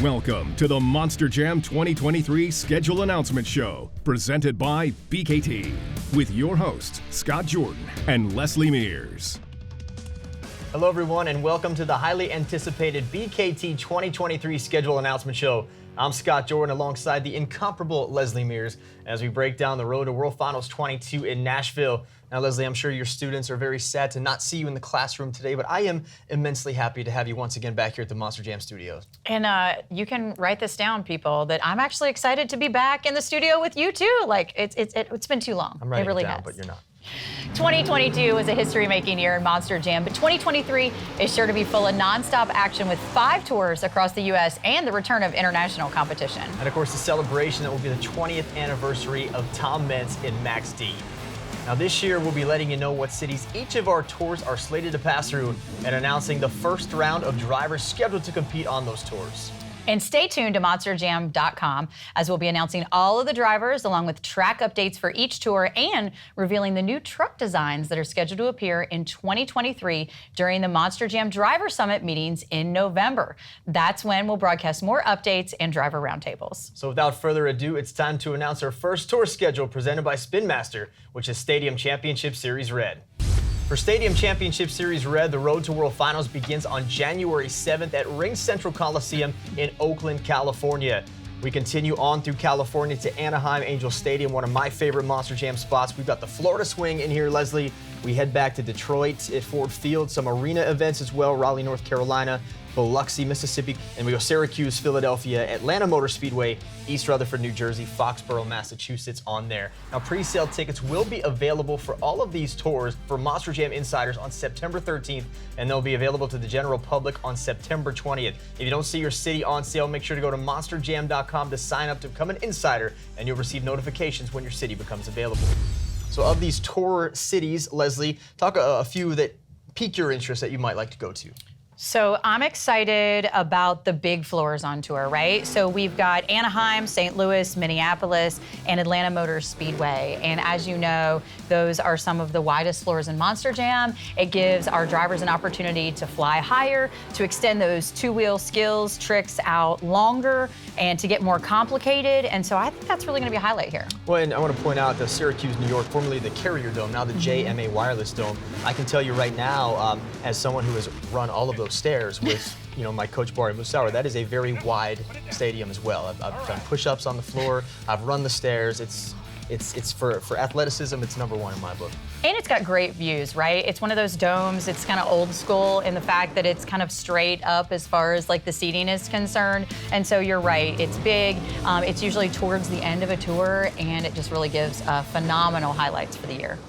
Welcome to the Monster Jam 2023 Schedule Announcement Show, presented by BKT, with your hosts, Scott Jordan and Leslie Mears. Hello, everyone, and welcome to the highly anticipated BKT 2023 Schedule Announcement Show. I'm Scott Jordan alongside the incomparable Leslie Mears as we break down the road to World Finals 22 in Nashville. Now, Leslie, I'm sure your students are very sad to not see you in the classroom today, but I am immensely happy to have you once again back here at the Monster Jam studios. And you can write this down, people, that I'm actually excited to be back in the studio with you too. Like it's been too long. I'm writing it really it down, has. but you're not. 2022 was a history-making year in Monster Jam, but 2023 is sure to be full of non-stop action with 5 tours across the U.S. and the return of international competition. And of course, the celebration that will be the 20th anniversary of Tom Meents in Max D. Now this year, we'll be letting you know what cities each of our tours are slated to pass through and announcing the first round of drivers scheduled to compete on those tours. And stay tuned to monsterjam.com as we'll be announcing all of the drivers along with track updates for each tour and revealing the new truck designs that are scheduled to appear in 2023 during the Monster Jam Driver Summit meetings in November. That's when we'll broadcast more updates and driver roundtables. So without further ado, it's time to announce our first tour schedule presented by Spin Master, which is Stadium Championship Series Red. For Stadium Championship Series Red, the Road to World Finals begins on January 7th at Ring Central Coliseum in Oakland, California. We continue on through California to Anaheim Angel Stadium, one of my favorite Monster Jam spots. We've got the Florida Swing in here, Leslie. We head back to Detroit at Ford Field, some arena events as well, Raleigh, North Carolina, Biloxi, Mississippi, and we go Syracuse, Philadelphia, Atlanta Motor Speedway, East Rutherford, New Jersey, Foxborough, Massachusetts on there. Now, pre-sale tickets will be available for all of these tours for Monster Jam Insiders on September 13th, and they'll be available to the general public on September 20th. If you don't see your city on sale, make sure to go to monsterjam.com to sign up to become an insider, and you'll receive notifications when your city becomes available. So of these tour cities, Leslie, talk a few that pique your interest that you might like to go to. So I'm excited about the big floors on tour, right? So we've got Anaheim, St. Louis, Minneapolis, and Atlanta Motor Speedway. And as you know, those are some of the widest floors in Monster Jam. It gives our drivers an opportunity to fly higher, to extend those two-wheel skills, tricks out longer, and to get more complicated. And so I think that's really gonna be a highlight here. Well, and I want to point out the Syracuse, New York, formerly the Carrier Dome, now the JMA Wireless Dome. I can tell you right now, as someone who has run all of those stairs with my coach Bari, Musawwir, that is a very wide stadium as well. I've done push-ups on the floor. I've run the stairs. It's for athleticism. It's number one in my book. And it's got great views, right? It's one of those domes. It's kind of old school in the fact that it's kind of straight up as far as like the seating is concerned. And so you're right. It's big. It's usually towards the end of a tour, and it just really gives phenomenal highlights for the year.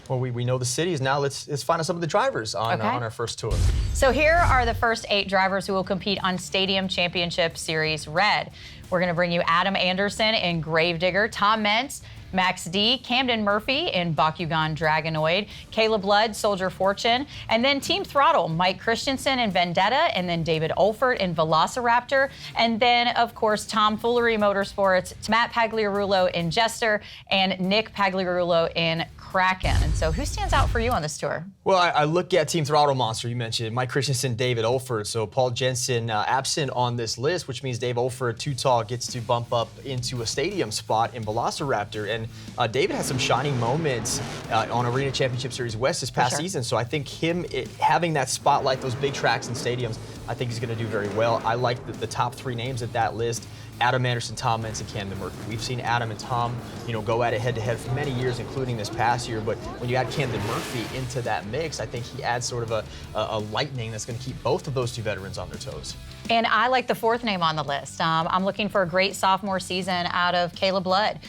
Well, we know the cities. Now let's find out some of the drivers on our first tour. So here are the first 8 drivers who will compete on Stadium Championship Series Red. We're going to bring you Adam Anderson in Gravedigger, Tom Meents, Max D, Camden Murphy in Bakugan Dragonoid, Caleb Blood, Soldier Fortune, and then Team Throttle, Mike Christensen in Vendetta, and then David Olfert in Velociraptor, and then, of course, Tomfoolery Motorsports, Matt Pagliarulo in Jester, and Nick Pagliarulo in Kraken. And so who stands out for you on this tour? Well, I look at Team Throttle Monster. You mentioned Mike Christensen, David Olfert. So Paul Jensen absent on this list, which means Dave Olfert, too tall, gets to bump up into a stadium spot in Velociraptor. And David had some shining moments on Arena Championship Series West this past season. So I think having that spotlight, those big tracks and stadiums, I think he's going to do very well. I like the top 3 names at that list. Adam Anderson, Tom Meents, and Camden Murphy. We've seen Adam and Tom, go at it head-to-head for many years, including this past year. But when you add Camden Murphy into that mix, I think he adds sort of a lightning that's going to keep both of those 2 veterans on their toes. And I like the 4th name on the list. I'm looking for a great sophomore season out of Caleb Blood.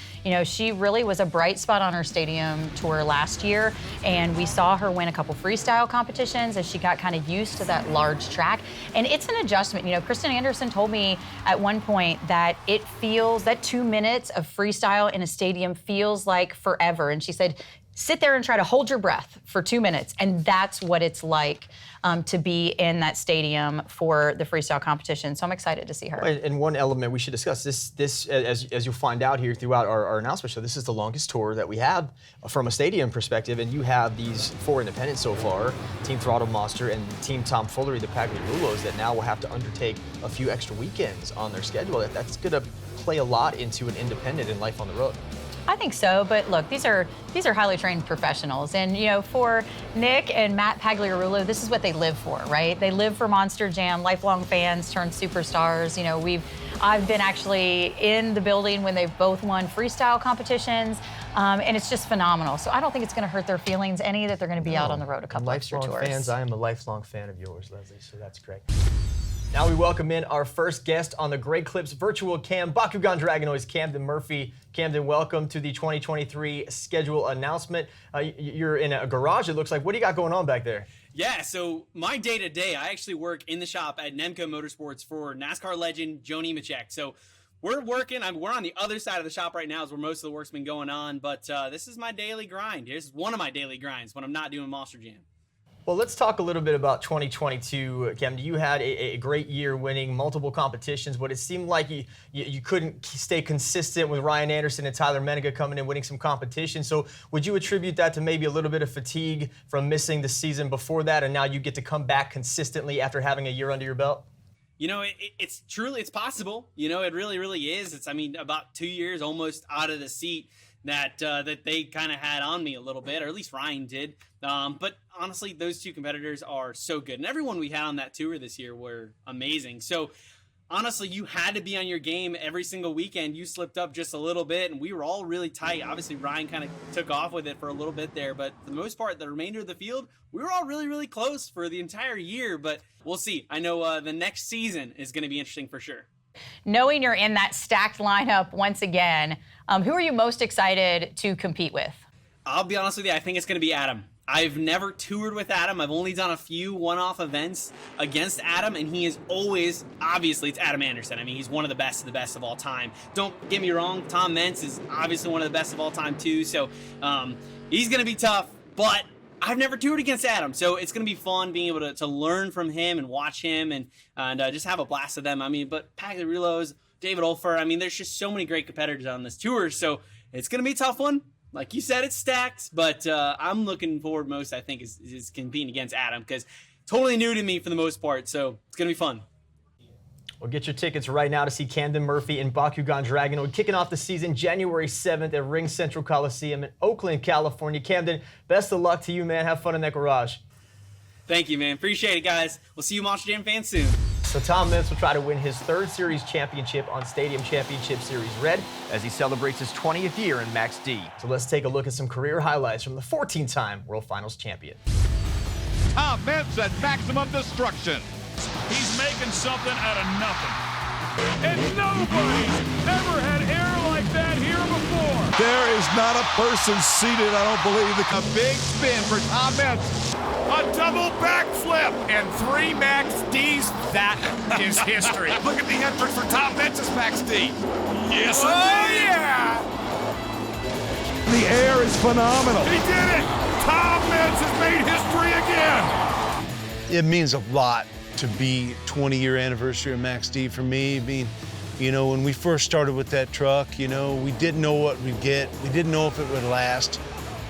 She really was a bright spot on her stadium tour last year, and we saw her win a couple freestyle competitions as she got kind of used to that large track. And it's an adjustment. Kristen Anderson told me at one point that it feels that 2 minutes of freestyle in a stadium feels like forever. And she said, sit there and try to hold your breath for 2 minutes. And that's what it's like to be in that stadium for the freestyle competition. So I'm excited to see her. And one element we should discuss, this as you'll find out here throughout our announcement show, this is the longest tour that we have from a stadium perspective, and you have these 4 independents so far, Team Throttle Monster and Team Tomfoolery, the Pagliarulos, that now will have to undertake a few extra weekends on their schedule. That's going to play a lot into an independent and life on the road. I think so, but look, these are highly trained professionals, and for Nick and Matt Pagliarulo, this is what they live for, right? They live for Monster Jam, lifelong fans turned superstars. I've been actually in the building when they've both won freestyle competitions, and it's just phenomenal. So I don't think it's going to hurt their feelings any that they're going to be out on the road a couple extra tours. Fans, I am a lifelong fan of yours, Leslie. So that's great. Now we welcome in our first guest on the Great Clips virtual cam, Bakugan Dragonoid's Camden Murphy. Camden, welcome to the 2023 schedule announcement. You're in a garage, it looks like. What do you got going on back there? Yeah, so my day-to-day, I actually work in the shop at Nemco Motorsports for NASCAR legend Joe Nemechek. So we're working, we're on the other side of the shop right now is where most of the work's been going on, but this is my daily grind. Here's one of my daily grinds when I'm not doing Monster Jam. Well, let's talk a little bit about 2022, Camden. You had a great year winning multiple competitions, but it seemed like you couldn't stay consistent with Ryan Anderson and Tyler Menega coming in winning some competition. So would you attribute that to maybe a little bit of fatigue from missing the season before that, and now you get to come back consistently after having a year under your belt? It's truly, it's possible. It really, really is. It's, about 2 years almost out of the seat that they kind of had on me a little bit, or at least Ryan did. But honestly, those two competitors are so good. And everyone we had on that tour this year were amazing. So honestly, you had to be on your game every single weekend. You slipped up just a little bit, and we were all really tight. Obviously, Ryan kind of took off with it for a little bit there. But for the most part, the remainder of the field, we were all really, really close for the entire year. But we'll see. I know the next season is going to be interesting for sure. Knowing you're in that stacked lineup once again, who are you most excited to compete with? I'll be honest with you, I think it's going to be Adam. I've never toured with Adam. I've only done a few one-off events against Adam, and he is always, obviously, it's Adam Anderson. He's one of the best of all time. Don't get me wrong, Tom Meents is obviously one of the best of all time, too. So he's going to be tough, but I've never toured against Adam, so it's going to be fun being able to learn from him and watch him and just have a blast with them. But Pagliarulos, David Olfer, there's just so many great competitors on this tour, so it's going to be a tough one. Like you said, it's stacked, but I'm looking forward most, I think, is competing against Adam, because totally new to me for the most part, so it's going to be fun. Well, get your tickets right now to see Camden Murphy and Bakugan Dragonoid kicking off the season January 7th at Ring Central Coliseum in Oakland, California. Camden, best of luck to you, man. Have fun in that garage. Thank you, man. Appreciate it, guys. We'll see you Monster Jam fans soon. So Tom Meents will try to win his 3rd series championship on Stadium Championship Series Red as he celebrates his 20th year in Max D. So let's take a look at some career highlights from the 14-time World Finals champion. Tom Meents at maximum destruction. He's making something out of nothing. And nobody's ever had air like that here before. There is not a person seated, I don't believe. A big spin for Tom Meents. A double backflip and 3 Max Ds. That is history. Look at the entrance for Tom Meents' Max D. Yes, yeah. The air is phenomenal. He did it. Tom Meents has made history again. It means a lot to be 20-year anniversary of Max D for me. When we first started with that truck, we didn't know what we'd get. We didn't know if it would last.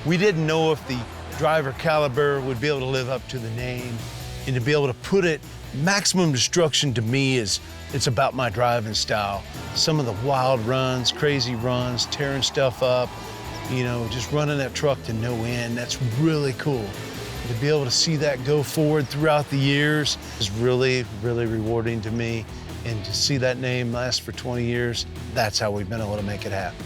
We didn't know if the driver caliber would be able to live up to the name, and to be able to put it, maximum destruction to me it's about my driving style. Some of the wild runs, crazy runs, tearing stuff up, just running that truck to no end, that's really cool. To be able to see that go forward throughout the years is really, really rewarding to me. And to see that name last for 20 years, that's how we've been able to make it happen.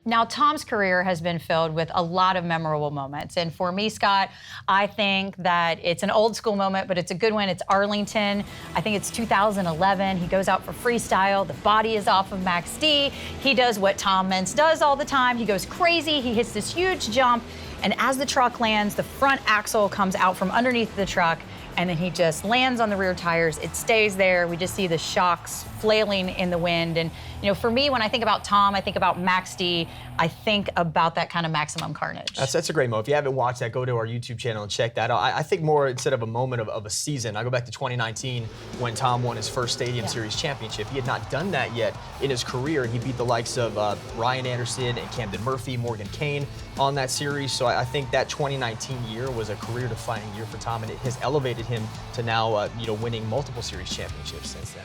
Now, Tom's career has been filled with a lot of memorable moments. And for me, Scott, I think that it's an old school moment, but it's a good one. It's Arlington. I think it's 2011. He goes out for freestyle. The body is off of Max D. He does what Tom Meents does all the time. He goes crazy. He hits this huge jump. And as the truck lands, the front axle comes out from underneath the truck. and then he just lands on the rear tires. It stays there. We just see the shocks flailing in the wind. And, you know, for me, when I think about Tom, I think about Max D. I think about that kind of maximum carnage. That's a great moment. If you haven't watched that, go to our YouTube channel and check that out. I think more instead of a moment of a season, I go back to 2019 when Tom won his first Stadium Series championship. He had not done that yet in his career, and he beat the likes of Ryan Anderson and Camden Murphy, Morgan Kane on that series. So I think that 2019 year was a career-defining year for Tom, and it has elevated him to now, winning multiple series championships since then.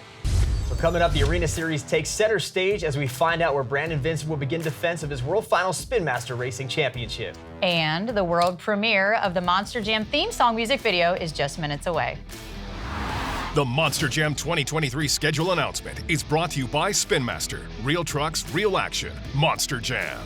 So coming up, the Arena Series takes center stage as we find out where Brandon Vincent will begin defense of his World Final Spin Master Racing Championship. And the world premiere of the Monster Jam theme song music video is just minutes away. The Monster Jam 2023 schedule announcement is brought to you by Spin Master. Real trucks, real action. Monster Jam.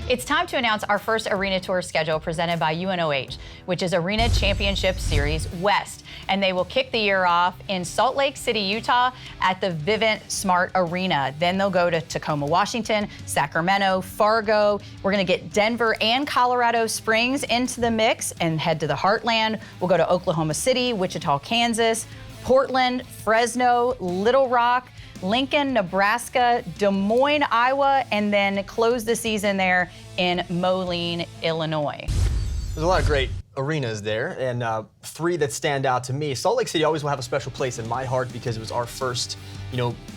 It's time to announce our first Arena Tour schedule presented by UNOH, which is Arena Championship Series West. And they will kick the year off in Salt Lake City, Utah at the Vivint Smart Arena. Then they'll go to Tacoma, Washington, Sacramento, Fargo. We're going to get Denver and Colorado Springs into the mix and head to the Heartland. We'll go to Oklahoma City, Wichita, Kansas, Portland, Fresno, Little Rock, Lincoln, Nebraska, Des Moines, Iowa, and then close the season there in Moline, Illinois. There's a lot of great arenas there, and three that stand out to me. Salt Lake City always will have a special place in my heart because it was our first,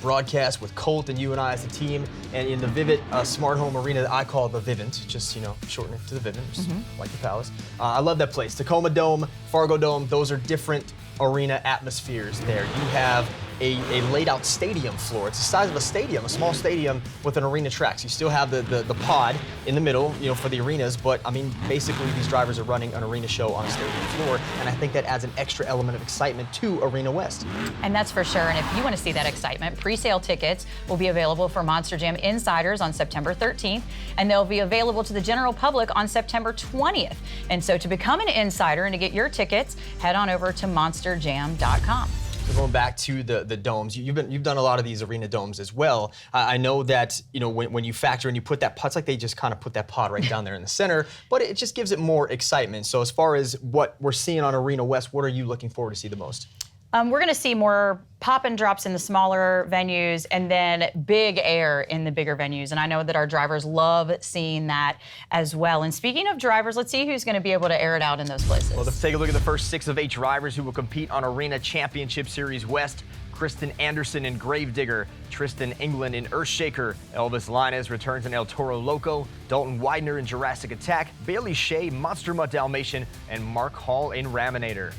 broadcast with Colt and you and I as a team, and in the Vivint Smart Home Arena that I call the Vivint, just, shorten it to the Vivint, just like the Palace. I love that place. Tacoma Dome, Fargo Dome, those are different arena atmospheres there. You have a laid out stadium floor. It's the size of a stadium, a small stadium with an arena track. So you still have the pod in the middle, for the arenas, but basically these drivers are running an arena show on a stadium floor, and I think that adds an extra element of excitement to Arena West. And that's for sure. And if you want to see that excitement, pre-sale tickets will be available for Monster Jam Insiders on September 13th, and they'll be available to the general public on September 20th. And so to become an insider and to get your tickets, head on over to monsterjam.com. So going back to the domes, you've done a lot of these arena domes as well. I know that when you factor and you put that pod, it's like they just kind of put that pod right down there in the center, but it just gives it more excitement. So as far as what we're seeing on Arena West, what are you looking forward to see the most? We're going to see more pop and drops in the smaller venues and then big air in the bigger venues. And I know that our drivers love seeing that as well. And speaking of drivers, let's see who's going to be able to air it out in those places. Well, let's take a look at the first 6 of 8 drivers who will compete on Arena Championship Series West. Kristen Anderson in Gravedigger, Tristan England in Earthshaker, Elvis Linus returns in El Toro Loco, Dalton Widener in Jurassic Attack, Bailey Shea, Monster Mutt Dalmatian, and Mark Hall in Raminator.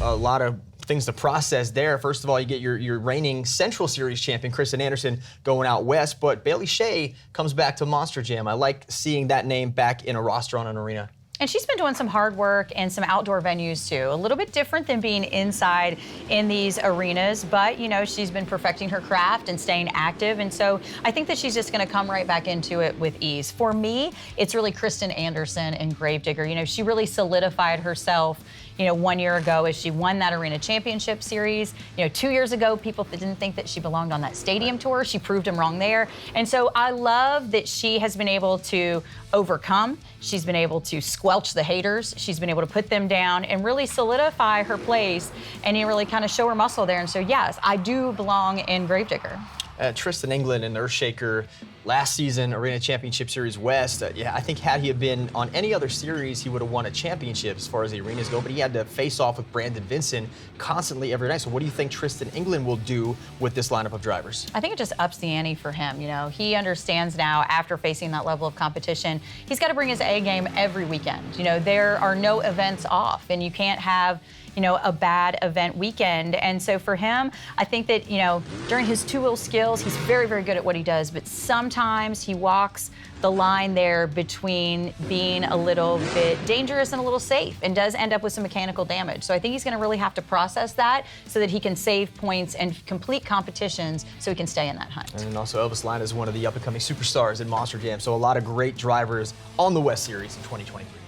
A lot of things to process there. First of all, you get your reigning Central Series champion, Kristen Anderson, going out west, but Bailey Shea comes back to Monster Jam. I like seeing that name back in a roster on an arena. And she's been doing some hard work and some outdoor venues too. A little bit different than being inside in these arenas, but she's been perfecting her craft and staying active. And so I think that she's just gonna come right back into it with ease. For me, it's really Kristen Anderson in Gravedigger. She really solidified herself 1 year ago as she won that Arena Championship Series. 2 years ago, people didn't think that she belonged on that stadium tour. She proved them wrong there. And so I love that she has been able to overcome. She's been able to squelch the haters. She's been able to put them down and really solidify her place and really kind of show her muscle there. And so, yes, I do belong in Gravedigger. Tristan England and Earthshaker last season, Arena Championship Series West. I think had he been on any other series, he would have won a championship as far as the arenas go, but he had to face off with Brandon Vincent constantly every night. So what do you think Tristan England will do with this lineup of drivers? I think it just ups the ante for him. He understands now after facing that level of competition, he's got to bring his A game every weekend. There are no events off, and you can't have a bad event weekend. And so for him, I think that, during his two-wheel skills, he's very, very good at what he does, but sometimes he walks the line there between being a little bit dangerous and a little safe and does end up with some mechanical damage. So I think he's going to really have to process that so that he can save points and complete competitions so he can stay in that hunt. And also Elvis Linus is one of the up-and-coming superstars in Monster Jam, so a lot of great drivers on the West Series in 2023.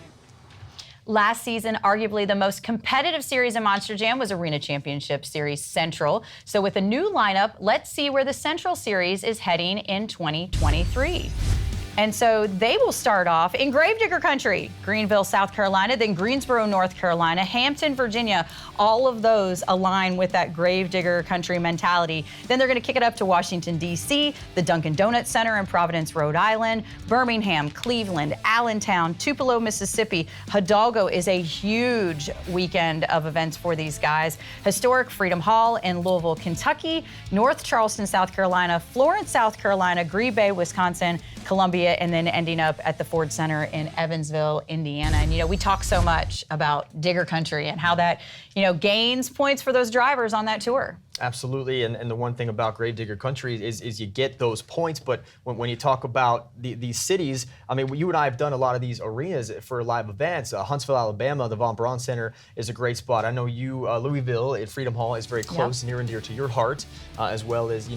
Last season, arguably the most competitive series in Monster Jam was Arena Championship Series Central. So with a new lineup, let's see where the Central Series is heading in 2023. And so they will start off in Gravedigger Country, Greenville, South Carolina, then Greensboro, North Carolina, Hampton, Virginia. All of those align with that Gravedigger Country mentality. Then they're going to kick it up to Washington, D.C., the Dunkin' Donuts Center in Providence, Rhode Island, Birmingham, Cleveland, Allentown, Tupelo, Mississippi. Hidalgo is a huge weekend of events for these guys. Historic Freedom Hall in Louisville, Kentucky, North Charleston, South Carolina, Florence, South Carolina, Green Bay, Wisconsin, Columbia, and then ending up at the Ford Center in Evansville, Indiana. And, we talk so much about Digger Country and how that, gains points for those drivers on that tour. Absolutely, and the one thing about Gravedigger Country is you get those points, but when you talk about these cities, I mean, you and I have done a lot of these arenas for live events. Huntsville, Alabama, the Von Braun Center is a great spot. I know you, Louisville at Freedom Hall is very close, near and dear to your heart, as well as,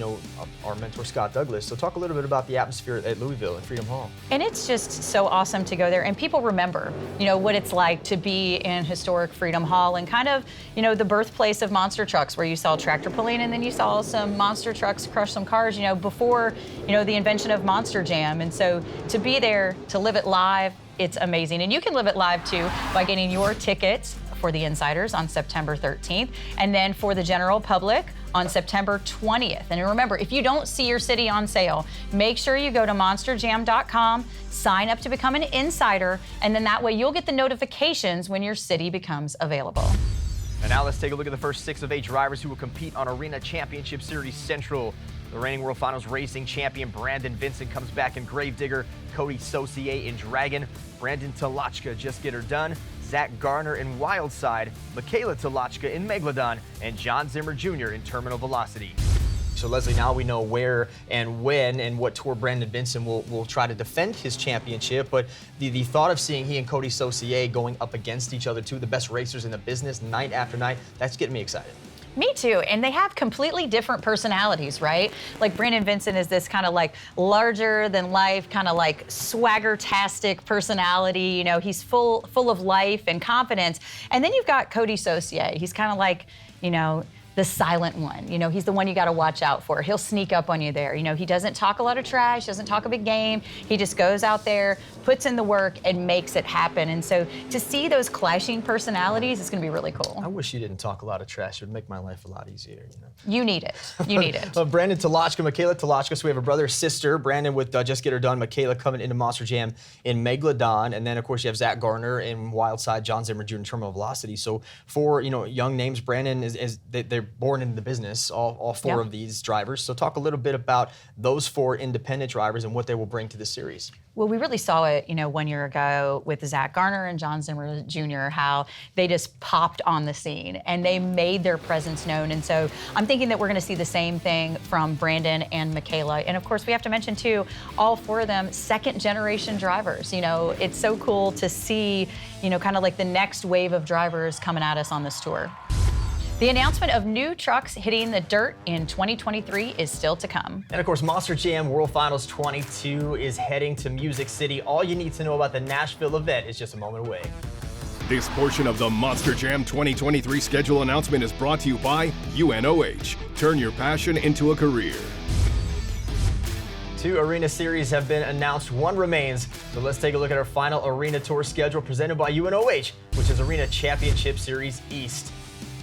our mentor Scott Douglas. So talk a little bit about the atmosphere at Louisville and Freedom Hall. And it's just so awesome to go there, and people remember, what it's like to be in historic Freedom Hall and kind of, the birthplace of monster trucks, where you saw tractor pulling, and then you saw some monster trucks crush some cars, before, the invention of Monster Jam. And so to be there, to live it live, it's amazing. And you can live it live too by getting your tickets for the insiders on September 13th, and then for the general public on September 20th. And remember, if you don't see your city on sale, make sure you go to monsterjam.com, sign up to become an insider, and then that way you'll get the notifications when your city becomes available. And now let's take a look at the first 6 of 8 drivers who will compete on Arena Championship Series Central. The reigning World Finals racing champion Brandon Vincent comes back in Gravedigger, Cody Saucier in Dragon, Brandon Tolochka Just Get Her Done, Zach Garner in Wildside, Michaela Tolochka in Megalodon, and John Zimmer Jr. in Terminal Velocity. So Leslie, now we know where and when and what tour Brandon Vincent will try to defend his championship, but the thought of seeing he and Cody Saucier going up against each other, two of the best racers in the business, night after night, that's getting me excited. Me too, and they have completely different personalities, right? Like Brandon Vincent is this kind of like larger than life, kind of like swagger-tastic personality. He's full of life and confidence. And then you've got Cody Saucier. He's kind of like, the silent one. He's the one you got to watch out for. He'll sneak up on you there. He doesn't talk a lot of trash, doesn't talk a big game. He just goes out there, puts in the work, and makes it happen. And so to see those clashing personalities is going to be really cool. I wish you didn't talk a lot of trash. It would make my life a lot easier. You need it. You need it. Brandon Tolochka, Michaela Tolochka. So we have a brother, sister. Brandon with Just Get Her Done. Michaela coming into Monster Jam in Megalodon. And then, of course, you have Zach Garner in Wildside, John Zimmer Jr. in Terminal Velocity. So for, young names, Brandon they're born into the business, all 4 of these drivers. So talk a little bit about those 4 independent drivers and what they will bring to the series. Well, we really saw it, 1 year ago with Zach Garner and John Zimmer Jr., how they just popped on the scene and they made their presence known. And so I'm thinking that we're going to see the same thing from Brandon and Michaela. And of course, we have to mention too, all 4 of them second-generation drivers. It's so cool to see, kind of like the next wave of drivers coming at us on this tour. The announcement of new trucks hitting the dirt in 2023 is still to come. And of course, Monster Jam World Finals 22 is heading to Music City. All you need to know about the Nashville event is just a moment away. This portion of the Monster Jam 2023 schedule announcement is brought to you by UNOH. Turn your passion into a career. 2 arena series have been announced, 1 remains. So let's take a look at our final arena tour schedule presented by UNOH, which is Arena Championship Series East.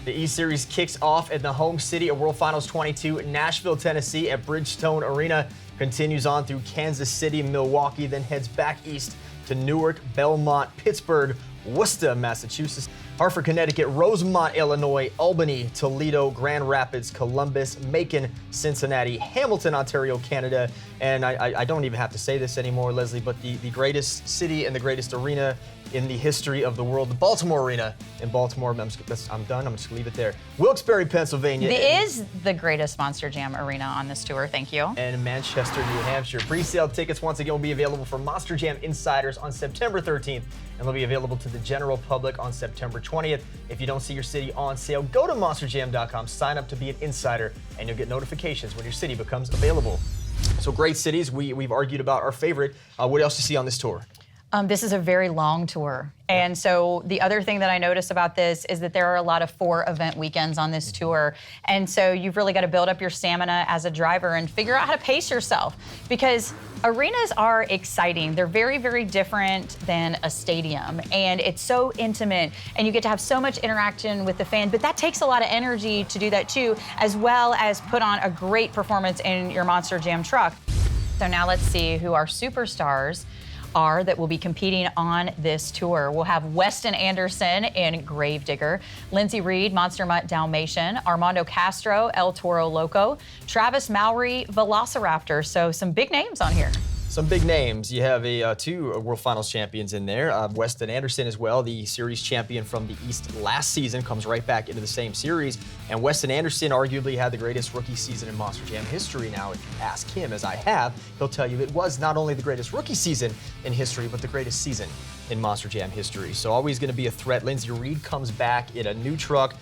The East Series kicks off at the home city of World Finals 22, Nashville, Tennessee at Bridgestone Arena, continues on through Kansas City, Milwaukee, then heads back east to Newark, Belmont, Pittsburgh, Worcester, Massachusetts, Hartford, Connecticut, Rosemont, Illinois, Albany, Toledo, Grand Rapids, Columbus, Macon, Cincinnati, Hamilton, Ontario, Canada, and I don't even have to say this anymore, Leslie, but the greatest city and the greatest arena in the history of the world, the Baltimore Arena in Baltimore. I'm done. I'm just going to leave it there. Wilkes-Barre, Pennsylvania. It is the greatest Monster Jam arena on this tour. Thank you. And Manchester, New Hampshire. Pre-sale tickets once again will be available for Monster Jam Insiders on September 13th, and they'll be available to the general public on September 20th. If you don't see your city on sale, go to monsterjam.com, sign up to be an insider, and you'll get notifications when your city becomes available. So great cities. We've argued about our favorite. What else do you see on this tour? This is a very long tour. And so the other thing that I notice about this is that there are a lot of 4-event weekends on this tour. And so you've really got to build up your stamina as a driver and figure out how to pace yourself, because arenas are exciting. They're very, very different than a stadium, and it's so intimate, and you get to have so much interaction with the fan, but that takes a lot of energy to do that too, as well as put on a great performance in your Monster Jam truck. So now let's see who our superstars are that will be competing on this tour. We'll have Weston Anderson in Gravedigger, Lindsey Reed, Monster Mutt Dalmatian, Armando Castro, El Toro Loco, Travis Mowry, Velociraptor. So some big names on here. Some big names. You have two World Finals champions in there. Weston Anderson as well, the series champion from the East last season, comes right back into the same series. And Weston Anderson arguably had the greatest rookie season in Monster Jam history. Now, if you ask him, as I have, he'll tell you it was not only the greatest rookie season in history, but the greatest season in Monster Jam history. So always going to be a threat. Lindsey Reed comes back in a new truck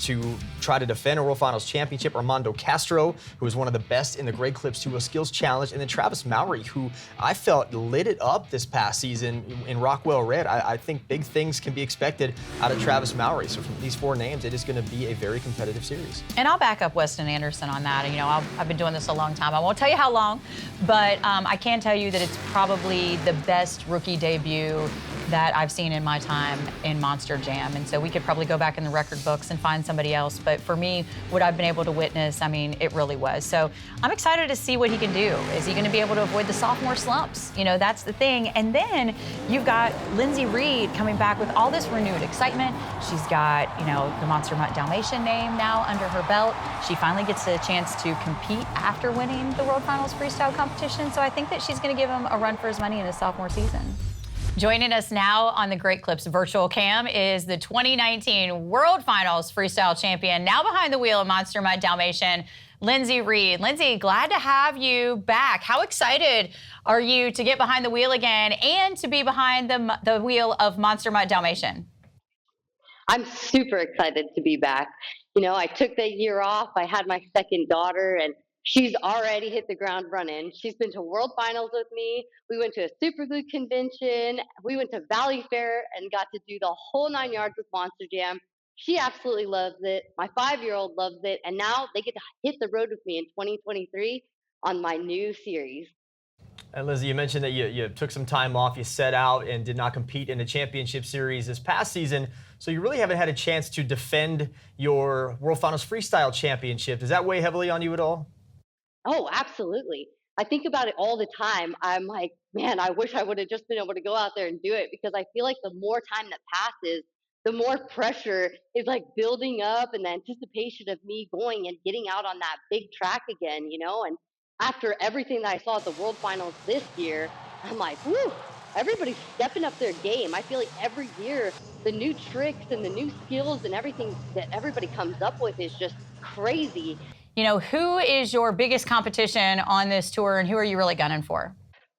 to try to defend a World Finals championship. Armando Castro, who is one of the best in the Great Clips 2 Skills Challenge. And then Travis Mowry, who I felt lit it up this past season in Rockwell Red. I think big things can be expected out of Travis Mowry. So from these 4 names, it is going to be a very competitive series. And I'll back up Weston Anderson on that. You know, I've been doing this a long time. I won't tell you how long, but I can tell you that it's probably the best rookie debut that I've seen in my time in Monster Jam. And so we could probably go back in the record books and find somebody else. But for me, what I've been able to witness, I mean, it really was. So I'm excited to see what he can do. Is he going to be able to avoid the sophomore slumps? You know, that's the thing. And then you've got Lindsey Reed coming back with all this renewed excitement. She's got, you know, the Monster Mutt Dalmatian name now under her belt. She finally gets a chance to compete after winning the World Finals freestyle competition. So I think that she's going to give him a run for his money in his sophomore season. Joining us now on the Great Clips virtual cam is the 2019 World Finals freestyle champion, now behind the wheel of Monster Mutt Dalmatian, Lindsey Reed. Lindsey, glad to have you back. How excited are you to get behind the wheel again and to be behind the wheel of Monster Mutt Dalmatian? I'm super excited to be back. You know, I took that year off. I had my second daughter, and she's already hit the ground running. She's been to World Finals with me. We went to a Super Glue convention. We went to Valley Fair and got to do the whole 9 yards with Monster Jam. She absolutely loves it. My 5-year-old loves it. And now they get to hit the road with me in 2023 on my new series. And Lindsey, you mentioned that you took some time off. You set out and did not compete in the championship series this past season. So you really haven't had a chance to defend your World Finals Freestyle Championship. Does that weigh heavily on you at all? Oh, absolutely. I think about it all the time. I'm like, man, I wish I would have just been able to go out there and do it, because I feel like the more time that passes, the more pressure is like building up, and the anticipation of me going and getting out on that big track again, you know? And after everything that I saw at the World Finals this year, I'm like, whoo, everybody's stepping up their game. I feel like every year the new tricks and the new skills and everything that everybody comes up with is just crazy. You know, who is your biggest competition on this tour, and who are you really gunning for?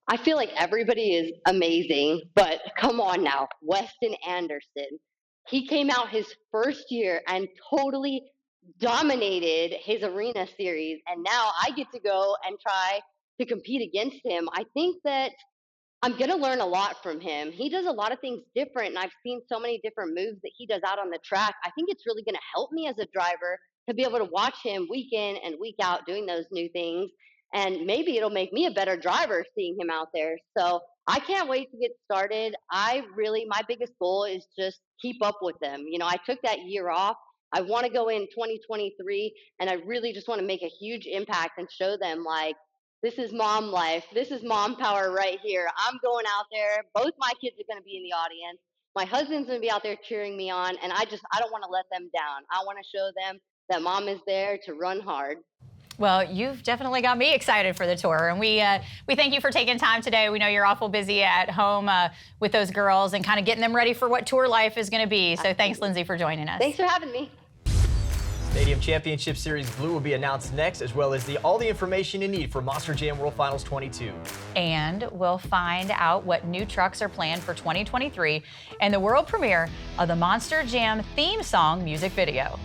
I feel like everybody is amazing, but come on now, Weston Anderson. He came out his first year and totally dominated his arena series, and now I get to go and try to compete against him. I think that I'm going to learn a lot from him. He does a lot of things different, and I've seen so many different moves that he does out on the track. I think it's really going to help me as a driver to be able to watch him week in and week out doing those new things. And maybe it'll make me a better driver seeing him out there. So I can't wait to get started. My biggest goal is just keep up with them. You know, I took that year off. I want to go in 2023, and I really just want to make a huge impact and show them, like, this is mom life. This is mom power right here. I'm going out there. Both my kids are going to be in the audience. My husband's going to be out there cheering me on, and I don't want to let them down. I want to show them that mom is there to run hard. Well, you've definitely got me excited for the tour, and we thank you for taking time today. We know you're awful busy at home with those girls and kind of getting them ready for what tour life is going to be. So thanks, Lindsey, for joining us. Thanks for having me. Stadium Championship Series Blue will be announced next, as well as all the information you need for Monster Jam World Finals 22. And we'll find out what new trucks are planned for 2023 and the world premiere of the Monster Jam theme song music video.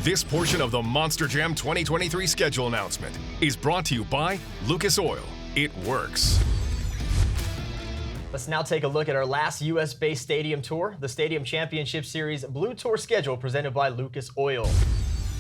This portion of the Monster Jam 2023 schedule announcement is brought to you by Lucas Oil. It works. Let's now take a look at our last U.S.-based stadium tour, the Stadium Championship Series Blue Tour schedule presented by Lucas Oil.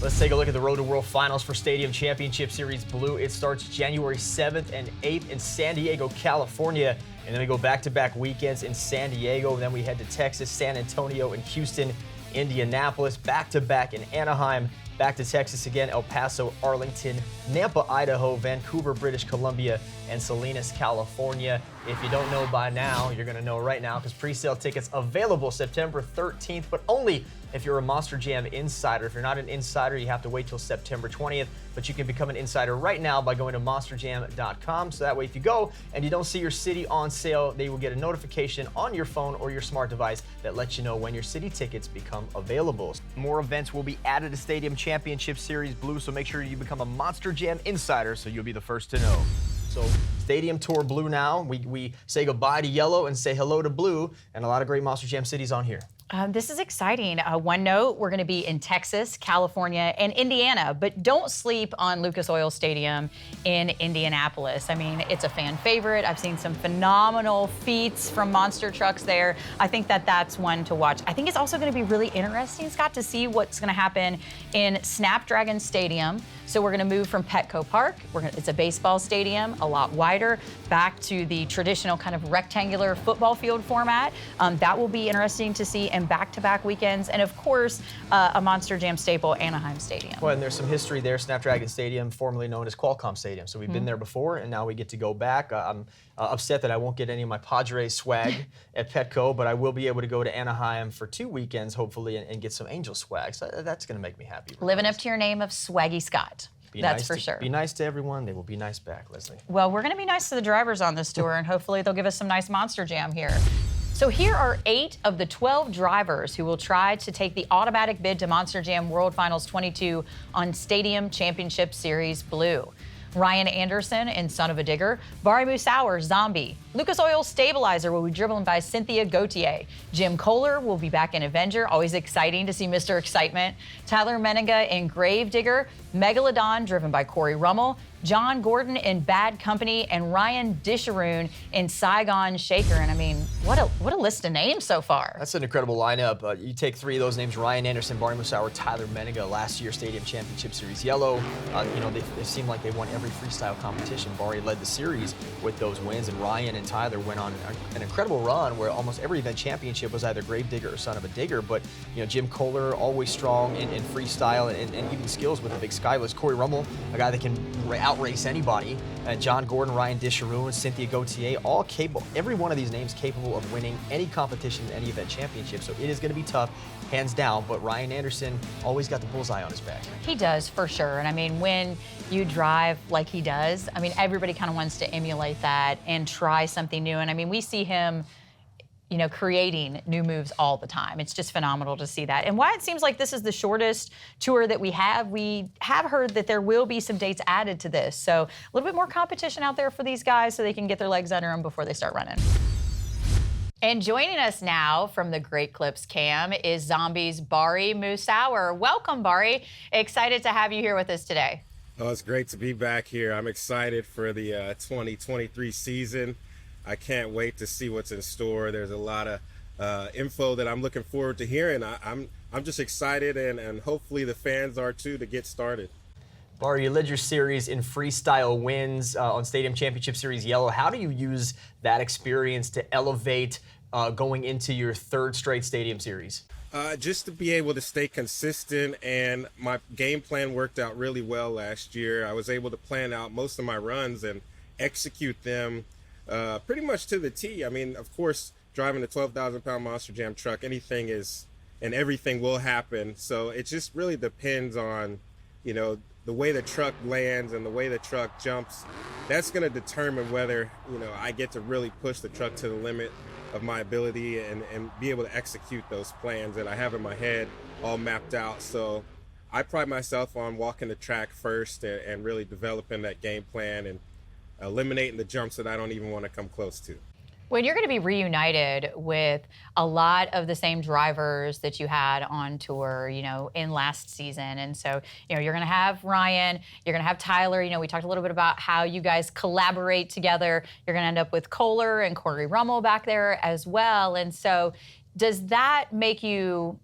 Let's take a look at the Road to World Finals for Stadium Championship Series Blue. It starts January 7th and 8th in San Diego, California. And then we go back-to-back weekends in San Diego. And then we head to Texas, San Antonio, and Houston, Indianapolis, back-to-back in Anaheim, back to Texas again, El Paso, Arlington, Nampa, Idaho, Vancouver, British Columbia, and Salinas, California. If you don't know by now, you're going to know right now because pre-sale tickets available September 13th, but only if you're a Monster Jam insider. If you're not an insider, you have to wait till September 20th, but you can become an insider right now by going to monsterjam.com. So that way, if you go and you don't see your city on sale, they will get a notification on your phone or your smart device that lets you know when your city tickets become available. More events will be added to Stadium Championship Series Blue, so make sure you become a Monster Jam insider so you'll be the first to know. So Stadium Tour Blue now. We say goodbye to yellow and say hello to blue, and a lot of great Monster Jam cities on here. This is exciting. One note, we're going to be in Texas, California, and Indiana, but don't sleep on Lucas Oil Stadium in Indianapolis. I mean, it's a fan favorite. I've seen some phenomenal feats from monster trucks there. I think that that's one to watch. I think it's also going to be really interesting, Scott, to see what's going to happen in Snapdragon Stadium. So we're going to move from Petco Park. It's a baseball stadium, a lot wider, back to the traditional kind of rectangular football field format. That will be interesting to see in back-to-back weekends. And of course, a Monster Jam staple, Anaheim Stadium. Well, and there's some history there. Snapdragon Stadium, formerly known as Qualcomm Stadium. So we've been there before, and now we get to go back. I'm upset that I won't get any of my Padres swag at Petco, but I will be able to go to Anaheim for 2 weekends, hopefully, and get some Angel swag. So that's going to make me happy. Living up to your name of Swaggy Scott. That's for sure. Be nice to everyone. They will be nice back, Leslie. Well, we're going to be nice to the drivers on this tour, and hopefully they'll give us some nice Monster Jam here. So here are 8 of the 12 drivers who will try to take the automatic bid to Monster Jam World Finals 22 on Stadium Championship Series Blue. Ryan Anderson in Son of a Digger, Bari Musawwir, Zombie. Lucas Oil Stabilizer will be driven by Cynthia Gauthier. Jim Kohler will be back in Avenger, always exciting to see Mr. Excitement. Tyler Menninga in Gravedigger, Megalodon driven by Corey Rummel, John Gordon in Bad Company, and Ryan Disharoon in Saigon Shaker. And I mean, what a list of names so far. That's an incredible lineup. You take 3 of those names: Ryan Anderson, Bari Musawwir, Tyler Menninga, last year's Stadium Championship Series Yellow. They seem like they won every freestyle competition. Bari led the series with those wins, and Ryan and Tyler went on an incredible run where almost every event championship was either Gravedigger or Son of a Digger. But Jim Kohler, always strong in freestyle and even skills with a big skylist. Corey Rummel, a guy that can outrace anybody. John Gordon, Ryan Disharoon, Cynthia Gauthier, all capable. Every one of these names capable of winning any competition, any event championship. So it is going to be tough, hands down. But Ryan Anderson always got the bullseye on his back. He does, for sure. And I mean, when you drive like he does, I mean, everybody kind of wants to emulate that and try something new. And I mean, we see him creating new moves all the time. It's just phenomenal to see that. And why it seems like this is the shortest tour that we have heard that there will be some dates added to this. So a little bit more competition out there for these guys so they can get their legs under them before they start running. And joining us now from the Great Clips Cam is Zombie's Bari Musawwir. Welcome, Bari. Excited to have you here with us today. Oh, it's great to be back here. I'm excited for the 2023 season. I can't wait to see what's in store. There's a lot of info that I'm looking forward to hearing. I'm just excited, and hopefully the fans are too, to get started. Bari, you led your series in freestyle wins on Stadium Championship Series Yellow. How do you use that experience to elevate going into your 3rd straight Stadium Series? Just to be able to stay consistent, and my game plan worked out really well last year. I was able to plan out most of my runs and execute them pretty much to the T. I mean, of course, driving a 12,000-pound Monster Jam truck, anything is and everything will happen. So it just really depends on, the way the truck lands and the way the truck jumps. That's going to determine whether, I get to really push the truck to the limit of my ability and be able to execute those plans that I have in my head all mapped out. So I pride myself on walking the track first and really developing that game plan and eliminating the jumps that I don't even want to come close to. When you're going to be reunited with a lot of the same drivers that you had on tour, in last season. And so, you're going to have Ryan, you're going to have Tyler. We talked a little bit about how you guys collaborate together. You're going to end up with Kohler and Corey Rummel back there as well. And so does that make you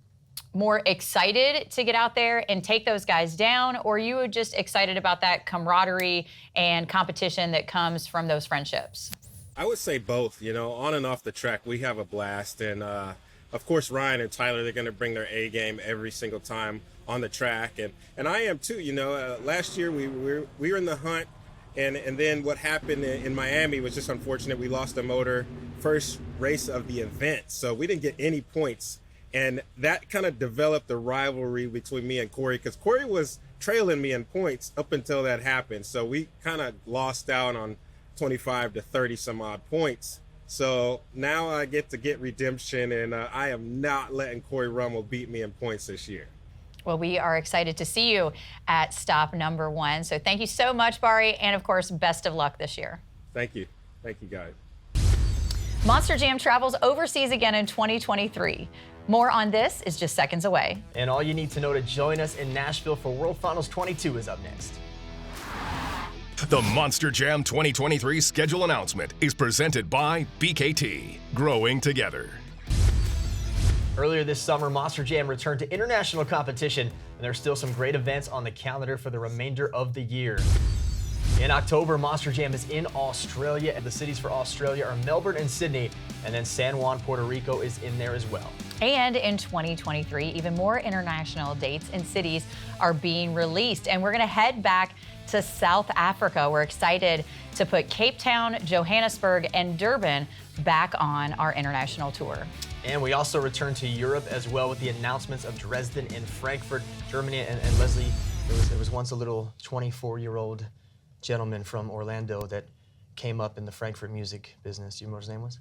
more excited to get out there and take those guys down, or are you just excited about that camaraderie and competition that comes from those friendships? I would say both. On and off the track, we have a blast. And, of course, Ryan and Tyler, they're going to bring their A game every single time on the track. And I am too. Last year we were in the hunt. And then what happened in Miami was just unfortunate. We lost the motor first race of the event. So we didn't get any points. And that kind of developed the rivalry between me and Corey, because Corey was trailing me in points up until that happened. So we kind of lost out on 25 to 30 some odd points. So now I get redemption, and I am not letting Corey Rummel beat me in points this year. Well, we are excited to see you at stop number 1. So thank you so much, Bari, and of course, best of luck this year. Thank you. Thank you, guys. Monster Jam travels overseas again in 2023. More on this is just seconds away. And all you need to know to join us in Nashville for World Finals 22 is up next. The Monster Jam 2023 schedule announcement is presented by BKT, growing together. Earlier this summer, Monster Jam returned to international competition, and there's still some great events on the calendar for the remainder of the year. In October, Monster Jam is in Australia, and the cities for Australia are Melbourne and Sydney, and then San Juan, Puerto Rico is in there as well. And in 2023, even more international dates and cities are being released, and we're going to head back to South Africa. We're excited to put Cape Town, Johannesburg, and Durban back on our international tour. And we also return to Europe as well with the announcements of Dresden and Frankfurt, Germany. And Leslie, there was once a little 24-year-old gentleman from Orlando that came up in the Frankfurt music business. Do you know what his name was?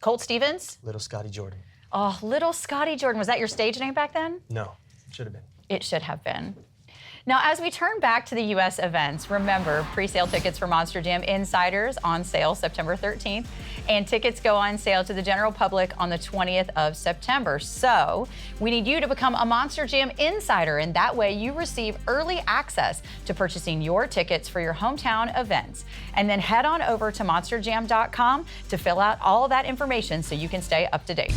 Colt Stevens? Little Scotty Jordan. Oh, Little Scotty Jordan. Was that your stage name back then? No, should have been. It should have been. Now, as we turn back to the U.S. events, remember, pre-sale tickets for Monster Jam Insiders on sale September 13th, and tickets go on sale to the general public on the 20th of September. So we need you to become a Monster Jam Insider, and that way you receive early access to purchasing your tickets for your hometown events. And then head on over to monsterjam.com to fill out all of that information so you can stay up to date.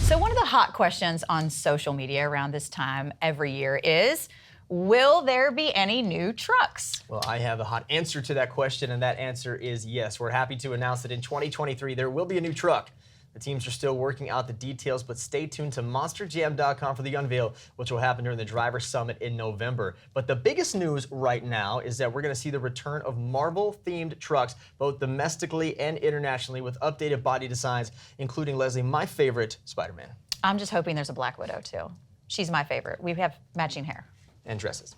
So one of the hot questions on social media around this time every year is, will there be any new trucks? Well, I have a hot answer to that question, and that answer is yes. We're happy to announce that in 2023, there will be a new truck. The teams are still working out the details, but stay tuned to monsterjam.com for the unveil, which will happen during the Driver Summit in November. But the biggest news right now is that we're going to see the return of Marvel-themed trucks, both domestically and internationally, with updated body designs, including, Leslie, my favorite, Spider-Man. I'm just hoping there's a Black Widow, too. She's my favorite. We have matching hair. And dresses.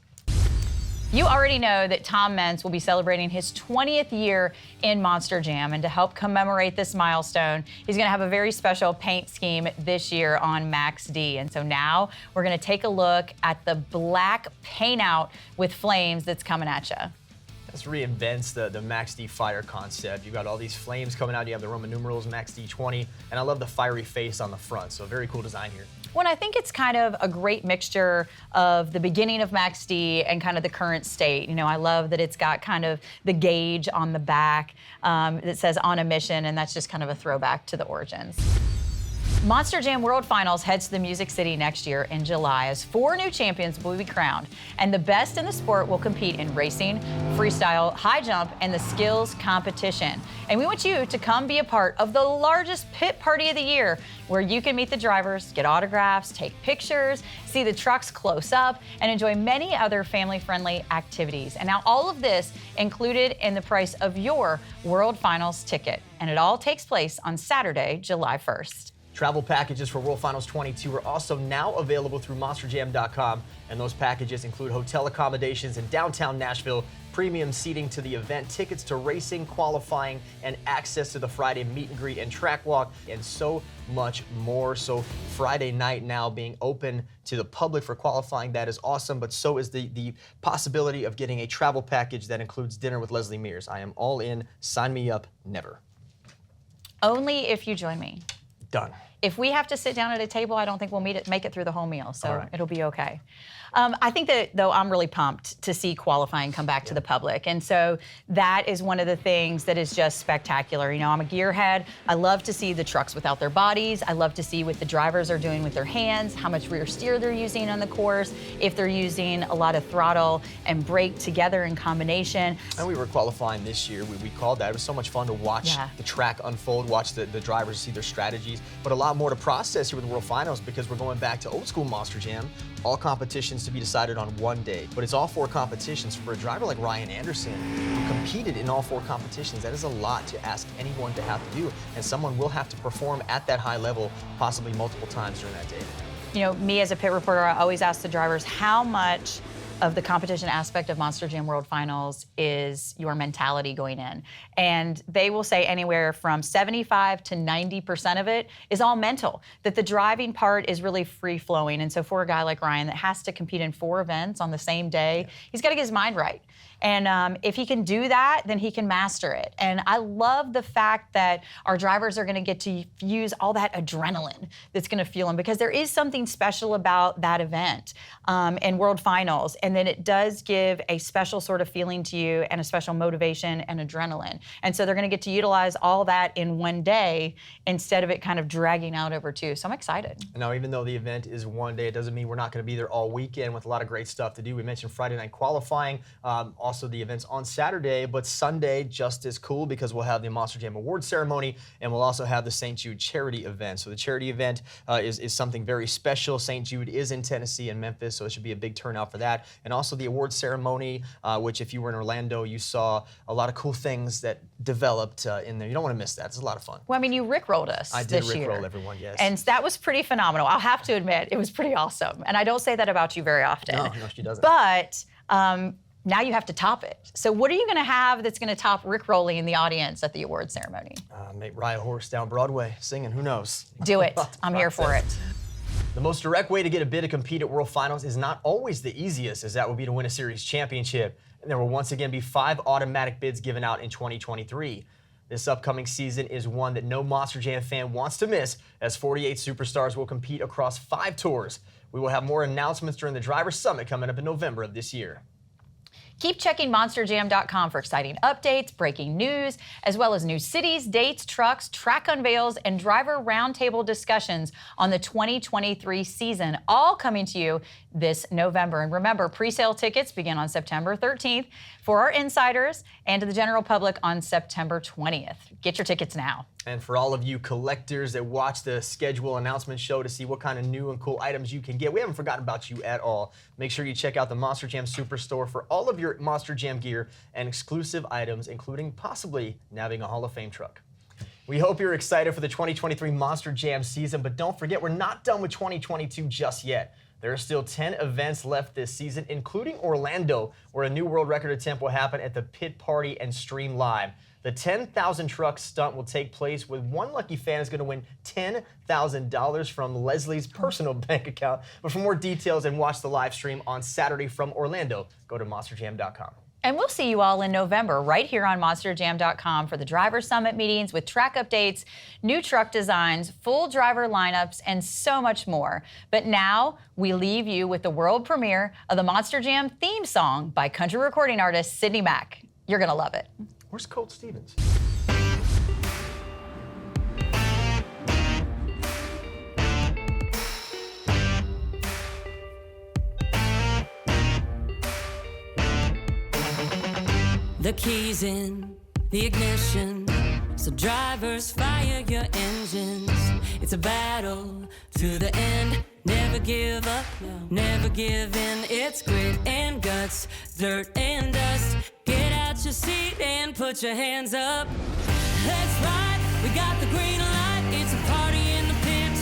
You already know that Tom Meents will be celebrating his 20th year in Monster Jam, and to help commemorate this milestone, he's going to have a very special paint scheme this year on Max D. And so now we're going to take a look at the black paint out with flames that's coming at you. This reinvents the Max D fire concept. You've got all these flames coming out. You have the Roman numerals, Max D20, and I love the fiery face on the front. So very cool design here. Well, I think it's kind of a great mixture of the beginning of Max D and kind of the current state. I love that it's got kind of the gauge on the back that says on a mission, and that's just kind of a throwback to the origins. Monster Jam World Finals heads to the Music City next year in July as 4 new champions will be crowned, and the best in the sport will compete in racing, freestyle, high jump, and the skills competition. And we want you to come be a part of the largest pit party of the year, where you can meet the drivers, get autographs, take pictures, see the trucks close up, and enjoy many other family-friendly activities. And now all of this included in the price of your World Finals ticket. And it all takes place on Saturday, July 1st. Travel packages for World Finals 22 are also now available through monsterjam.com, and those packages include hotel accommodations in downtown Nashville, premium seating to the event, tickets to racing, qualifying, and access to the Friday meet and greet and track walk, and so much more. So Friday night now being open to the public for qualifying, that is awesome, but so is the possibility of getting a travel package that includes dinner with Leslie Mears. I am all in. Sign me up. Never. Only if you join me. Done. If we have to sit down at a table, I don't think we'll make it through the whole meal, so All right. It'll be okay. I think that, though, I'm really pumped to see qualifying come back to the public. And so that is one of the things that is just spectacular. You know, I'm a gearhead. I love to see the trucks without their bodies. I love to see what the drivers are doing with their hands, how much rear steer they're using on the course, if they're using a lot of throttle and brake together in combination. And we were qualifying this year. We called that. It was so much fun to watch the track unfold, watch the drivers see their strategies, but a lot more to process here with the World Finals because we're going back to old school Monster Jam. All competitions to be decided on one day, but it's all 4 competitions. For a driver like Ryan Anderson, who competed in all 4 competitions, that is a lot to ask anyone to have to do, and someone will have to perform at that high level possibly multiple times during that day. You know, me as a pit reporter, I always ask the drivers how much of the competition aspect of Monster Jam World Finals is your mentality going in. And they will say anywhere from 75 to 90% of it is all mental, that the driving part is really free-flowing. And so for a guy like Ryan that has to compete in 4 events on the same day, he's got to get his mind right. And if he can do that, then he can master it. And I love the fact that our drivers are going to get to use all that adrenaline that's going to fuel them, because there is something special about that event and World Finals. And then it does give a special sort of feeling to you and a special motivation and adrenaline. And so they're going to get to utilize all that in one day instead of it kind of dragging out over 2. So I'm excited. Now, even though the event is one day, it doesn't mean we're not going to be there all weekend with a lot of great stuff to do. We mentioned Friday night qualifying. Also the events on Saturday, but Sunday just as cool because we'll have the Monster Jam Award ceremony and we'll also have the St. Jude charity event. So the charity event is something very special. St. Jude is in Tennessee and Memphis, so it should be a big turnout for that. And also the award ceremony, which if you were in Orlando, you saw a lot of cool things that developed in there. You don't want to miss that. It's a lot of fun. Well, I mean, you rickrolled us I did this year. rickroll everyone, yes. And that was pretty phenomenal. I'll have to admit, it was pretty awesome. And I don't say that about you very often. No, she doesn't. But now you have to top it. So what are you going to have that's going to top Rick Rowley in the audience at the award ceremony? Make Ride a Horse down Broadway singing, who knows? Do it. I'm here for it. The most direct way to get a bid to compete at World Finals is not always the easiest, as that would be to win a series championship. And there will once again be 5 automatic bids given out in 2023. This upcoming season is one that no Monster Jam fan wants to miss, as 48 superstars will compete across 5 tours. We will have more announcements during the Driver's Summit coming up in November of this year. Keep checking monsterjam.com for exciting updates, breaking news, as well as new cities, dates, trucks, track unveils, and driver roundtable discussions on the 2023 season, all coming to you this November. And remember, pre-sale tickets begin on September 13th for our insiders and to the general public on September 20th. Get your tickets now. And for all of you collectors that watch the schedule announcement show to see what kind of new and cool items you can get, we haven't forgotten about you at all. Make sure you check out the Monster Jam Superstore for all of your Monster Jam gear and exclusive items, including possibly nabbing a Hall of Fame truck. We hope you're excited for the 2023 Monster Jam season, but don't forget, we're not done with 2022 just yet. There are still 10 events left this season, including Orlando, where a new world record attempt will happen at the Pit Party and Stream Live. The 10,000 truck stunt will take place with one lucky fan is going to win $10,000 from Leslie's personal bank account. But for more details and watch the live stream on Saturday from Orlando, go to monsterjam.com. And we'll see you all in November right here on monsterjam.com for the Driver Summit meetings with track updates, new truck designs, full driver lineups, and so much more. But now we leave you with the world premiere of the Monster Jam theme song by country recording artist Sydney Mack. You're going to love it. Where's Colt Stevens? The keys in the ignition, so drivers fire your engines. It's a battle to the end. Never give up, never give in. It's grit and guts, dirt and dust. Get out your seat and put your hands up. That's right, we got the green light. It's a party in the pit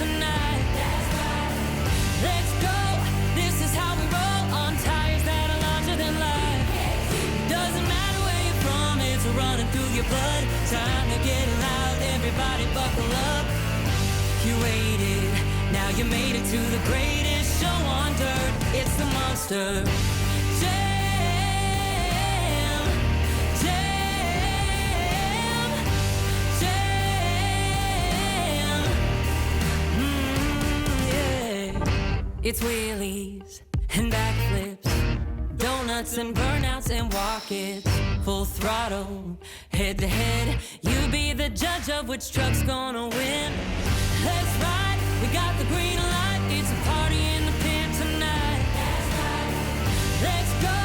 you made it to the greatest show on dirt. It's the Monster Jam. Jam. Jam. Yeah. It's wheelies and backflips, donuts and burnouts and walk-its, full throttle, head to head. You be the judge of which truck's gonna win. Let's ride, we got the green light. It's a party in the pit tonight. That's right. Let's go,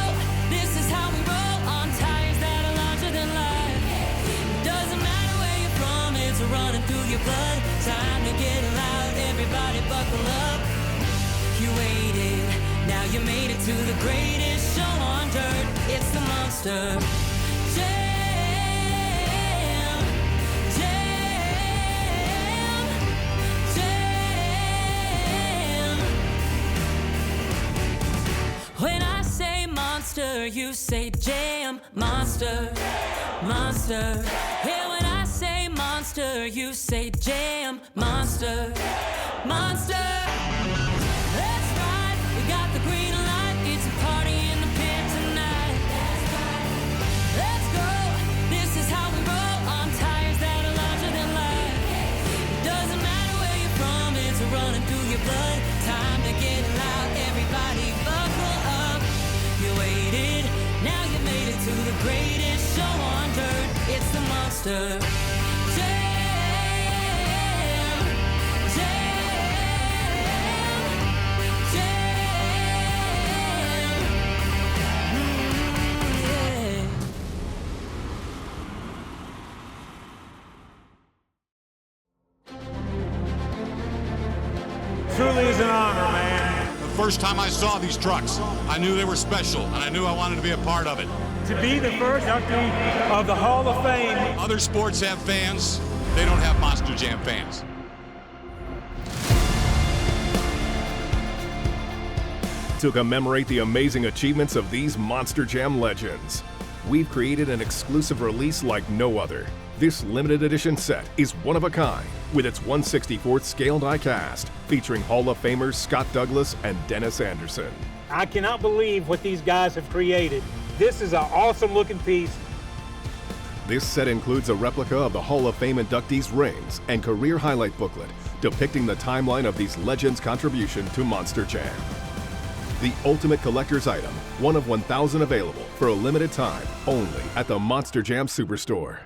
this is how we roll on tires that are larger than life. Doesn't matter where you're from, it's running through your blood. Time to get loud, everybody buckle up. You waited, now you made it to the greatest show on dirt. It's the Monster Jam. Jam. Jam. When I say monster, you say jam. Monster. Monster. Yeah, when I say monster, you say jam. Monster. Monster. Let's ride, we got the green light. It's a party in the pit tonight. Let's go, this is how we roll on tires that are larger than life. Doesn't matter where you're from, it's running through your blood. Time to get loud, everybody buckle up. You waited, now you made it to the greatest show on dirt. It's the Monster Jam. Truly is an honor, man. The first time I saw these trucks, I knew they were special, and I knew I wanted to be a part of it. To be the first inductee of the Hall of Fame. Other sports have fans. They don't have Monster Jam fans. To commemorate the amazing achievements of these Monster Jam legends, we've created an exclusive release like no other. This limited edition set is one of a kind, with its 1/64th scale die cast, featuring Hall of Famers Scott Douglas and Dennis Anderson. I cannot believe what these guys have created. This is an awesome looking piece. This set includes a replica of the Hall of Fame inductees' rings and career highlight booklet depicting the timeline of these legends' contribution to Monster Jam. The ultimate collector's item, one of 1,000 available for a limited time only at the Monster Jam Superstore.